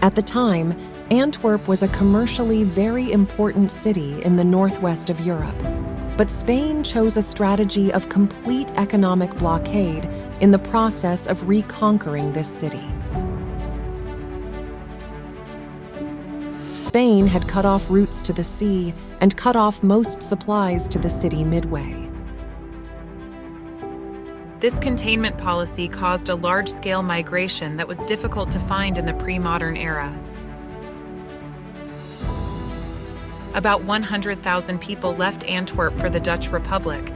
At the time, Antwerp was a commercially very important city in the northwest of Europe, but Spain chose a strategy of complete economic blockade in the process of reconquering this city. Spain had cut off routes to the sea and cut off most supplies to the city midway. This containment policy caused a large-scale migration that was difficult to find in the pre-modern era. About 100,000 people left Antwerp for the Dutch Republic,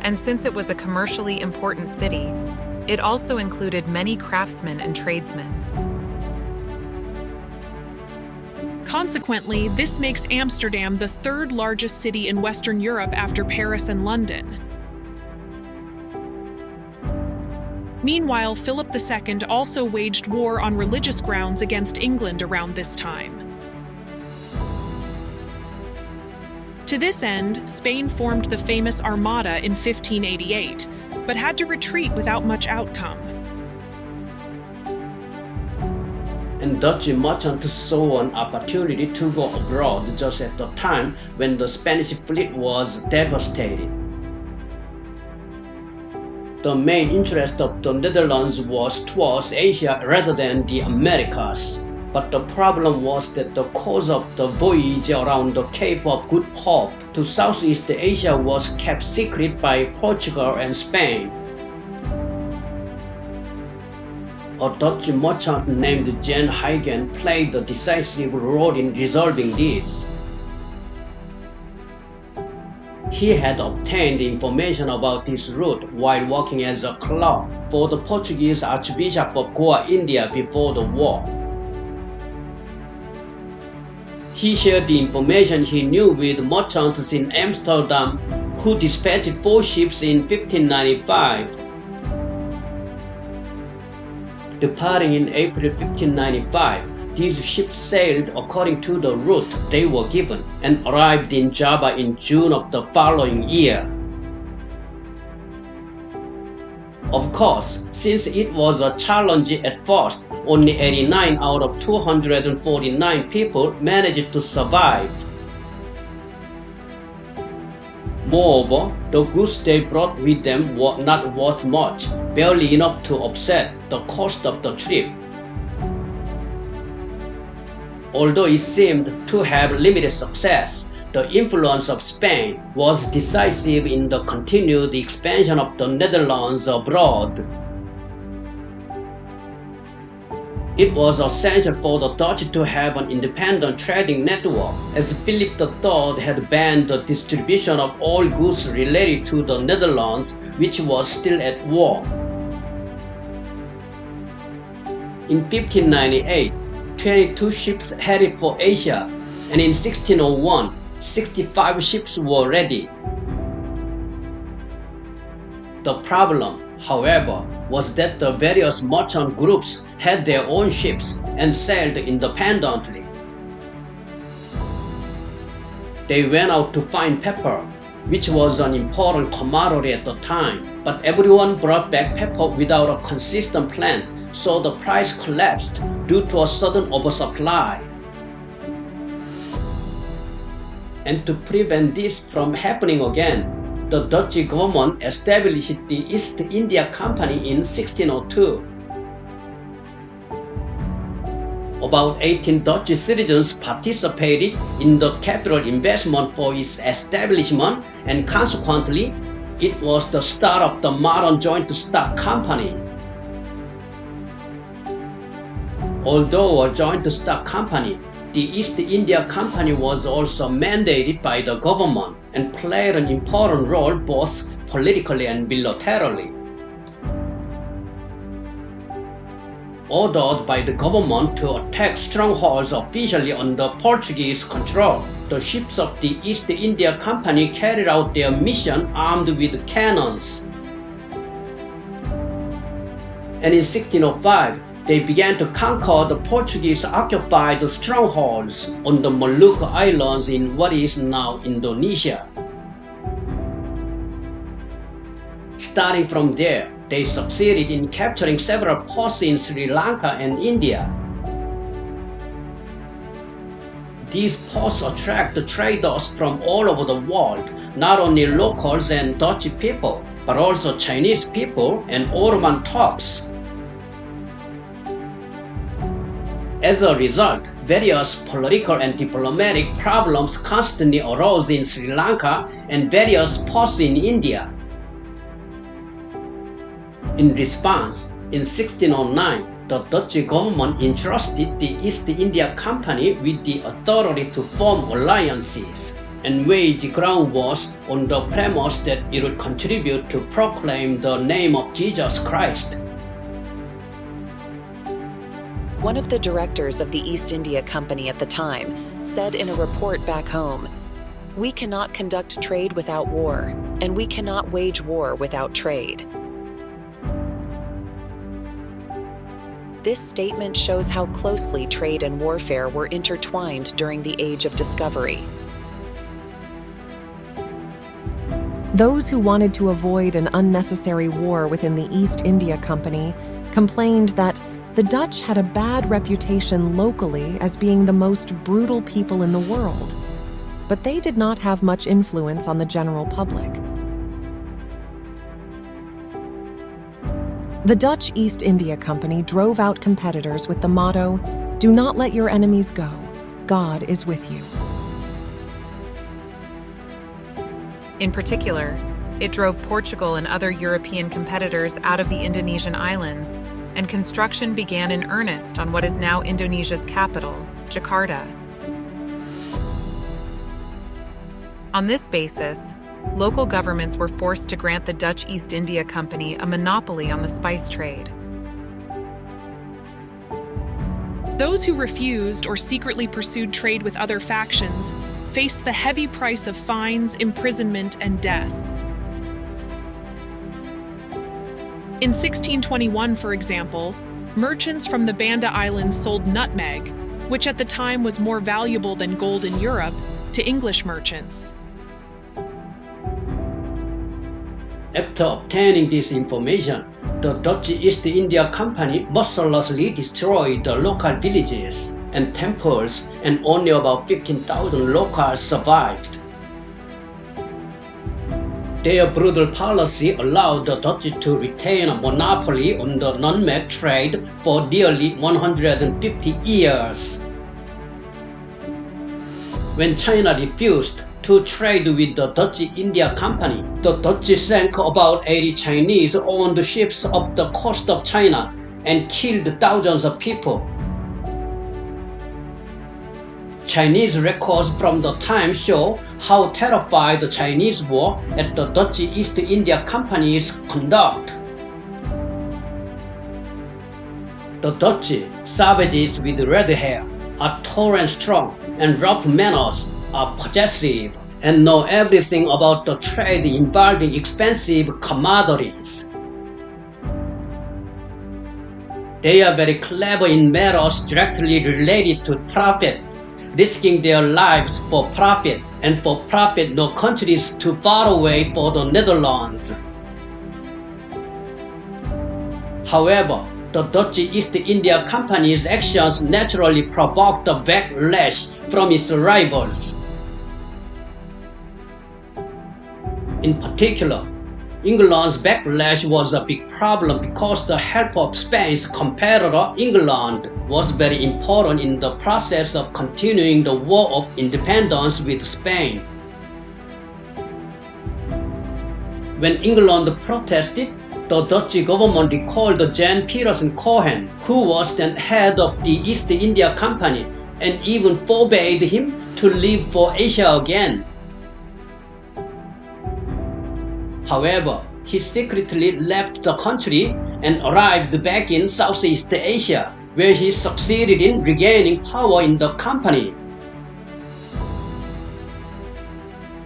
and since it was a commercially important city, it also included many craftsmen and tradesmen. Consequently, this makes Amsterdam the third largest city in Western Europe after Paris and London. Meanwhile, Philip II also waged war on religious grounds against England around this time. To this end, Spain formed the famous Armada in 1588, but had to retreat without much outcome. And Dutch merchants saw an opportunity to go abroad just at the time when the Spanish fleet was devastated. The main interest of the Netherlands was towards Asia rather than the Americas. But the problem was that the course of the voyage around the Cape of Good Hope to Southeast Asia was kept secret by Portugal and Spain. A Dutch merchant named Jan Huygens played a decisive role in resolving this. He had obtained information about this route while working as a clerk for the Portuguese Archbishop of Goa, India before the war. He shared the information he knew with merchants in Amsterdam, who dispatched 4 ships in 1595. Departing in April 1595, these ships sailed according to the route they were given and arrived in Java in June of the following year. Of course, since it was a challenge at first, only 89 out of 249 people managed to survive. Moreover, the goods they brought with them were not worth much, barely enough to offset the cost of the trip. Although it seemed to have limited success, the influence of Spain was decisive in the continued expansion of the Netherlands abroad. It was essential for the Dutch to have an independent trading network, as Philip III had banned the distribution of all goods related to the Netherlands, which was still at war. In 1598, 22 ships headed for Asia, and in 1601, 65 ships were ready. The problem, however, was that the various merchant groups had their own ships and sailed independently. They went out to find pepper, which was an important commodity at the time, but everyone brought back pepper without a consistent plan, so the price collapsed due to a sudden oversupply. And to prevent this from happening again, the Dutch government established the East India Company in 1602. About 18 Dutch citizens participated in the capital investment for its establishment, and consequently, it was the start of the modern joint stock company. Although a joint stock company, the East India Company was also mandated by the government and played an important role both politically and militarily. Ordered by the government to attack strongholds officially under Portuguese control, the ships of the East India Company carried out their mission armed with cannons. And in 1605, they began to conquer the Portuguese-occupied strongholds on the Maluku Islands in what is now Indonesia. Starting from there, they succeeded in capturing several ports in Sri Lanka and India. These ports attract traders from all over the world, not only locals and Dutch people, but also Chinese people and Ottoman Turks. As a result, various political and diplomatic problems constantly arose in Sri Lanka and various ports in India. In response, in 1609, the Dutch government entrusted the East India Company with the authority to form alliances and wage ground wars on the premise that it would contribute to proclaim the name of Jesus Christ. One of the directors of the East India Company at the time said in a report back home, "We cannot conduct trade without war, and we cannot wage war without trade." This statement shows how closely trade and warfare were intertwined during the Age of Discovery. Those who wanted to avoid an unnecessary war within the East India Company complained that the Dutch had a bad reputation locally as being the most brutal people in the world, but they did not have much influence on the general public. The Dutch East India Company drove out competitors with the motto, "Do not let your enemies go. God is with you." In particular, it drove Portugal and other European competitors out of the Indonesian islands, and construction began in earnest on what is now Indonesia's capital, Jakarta. On this basis, local governments were forced to grant the Dutch East India Company a monopoly on the spice trade. Those who refused or secretly pursued trade with other factions faced the heavy price of fines, imprisonment, and death. In 1621, for example, merchants from the Banda Islands sold nutmeg, which at the time was more valuable than gold in Europe, to English merchants. After obtaining this information, the Dutch East India Company mercilessly destroyed the local villages and temples, and only about 15,000 locals survived. Their brutal policy allowed the Dutch to retain a monopoly on the nutmeg trade for nearly 150 years. When China refused to trade with the Dutch India Company, the Dutch sank about 80 Chinese-owned ships off the coast of China and killed thousands of people. Chinese records from the time show how terrified the Chinese were at the Dutch East India Company's conduct. The Dutch, savages with red hair, are tall and strong, and rough manners, are possessive, and know everything about the trade involving expensive commodities. They are very clever in matters directly related to profit, risking their lives for profit, and for profit no country is too far away for the Netherlands. However, the Dutch East India Company's actions naturally provoked a backlash from its rivals. In particular, England's backlash was a big problem because the help of Spain's competitor England was very important in the process of continuing the War of Independence with Spain. When England protested, the Dutch government recalled Jan Pietersen Cohen, who was then head of the East India Company, and even forbade him to leave for Asia again. However, he secretly left the country and arrived back in Southeast Asia, where he succeeded in regaining power in the company.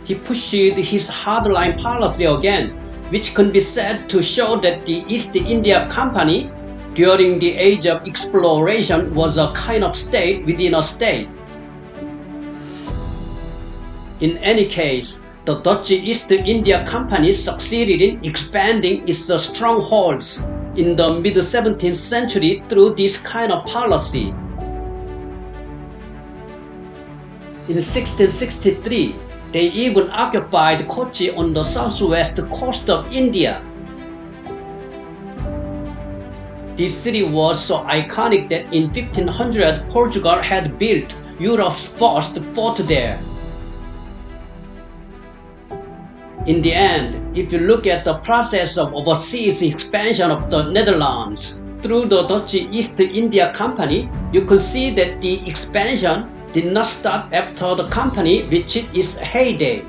He pushed his hardline policy again, which can be said to show that the East India Company, during the age of exploration, was a kind of state within a state. In any case, the Dutch East India Company succeeded in expanding its strongholds in the mid-17th century through this kind of policy. In 1663, they even occupied Kochi on the southwest coast of India. This city was so iconic that in 1500 Portugal had built Europe's first fort there. In the end, if you look at the process of overseas expansion of the Netherlands through the Dutch East India Company, you could see that the expansion did not start after the company reached its heyday.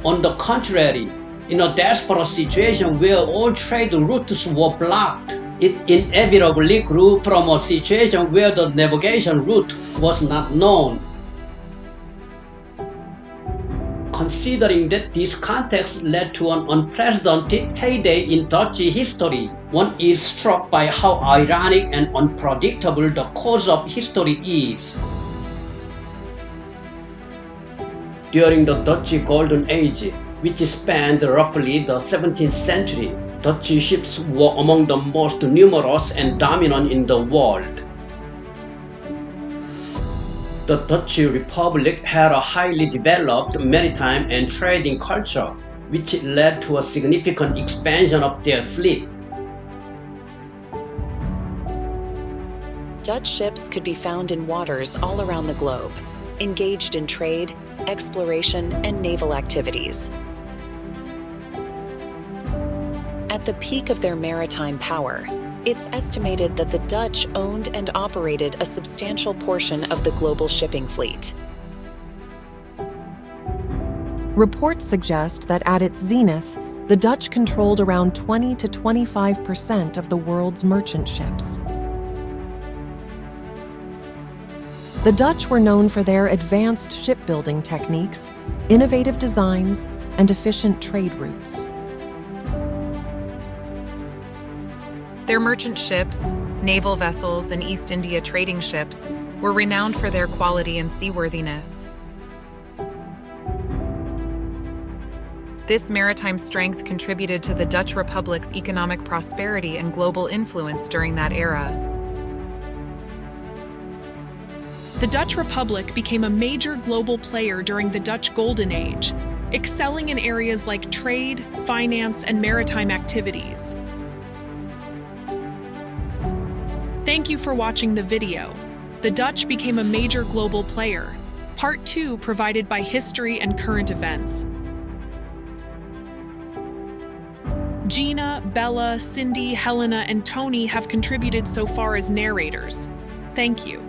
On the contrary, in a desperate situation where all trade routes were blocked, it inevitably grew from a situation where the navigation route was not known. Considering that this context led to an unprecedented heyday in Dutch history, one is struck by how ironic and unpredictable the course of history is. During the Dutch Golden Age, which spanned roughly the 17th century, Dutch ships were among the most numerous and dominant in the world. The Dutch Republic had a highly developed maritime and trading culture, which led to a significant expansion of their fleet. Dutch ships could be found in waters all around the globe, engaged in trade, exploration, and naval activities. At the peak of their maritime power, it's estimated that the Dutch owned and operated a substantial portion of the global shipping fleet. Reports suggest that at its zenith, the Dutch controlled around 20 to 25% of the world's merchant ships. The Dutch were known for their advanced shipbuilding techniques, innovative designs, and efficient trade routes. Their merchant ships, naval vessels, and East India trading ships were renowned for their quality and seaworthiness. This maritime strength contributed to the Dutch Republic's economic prosperity and global influence during that era. The Dutch Republic became a major global player during the Dutch Golden Age, excelling in areas like trade, finance, and maritime activities. Thank you for watching the video. The Dutch became a major global player. Part 2 provided by History and Current Events. Gina, Bella, Cindy, Helena, and Tony have contributed so far as narrators. Thank you.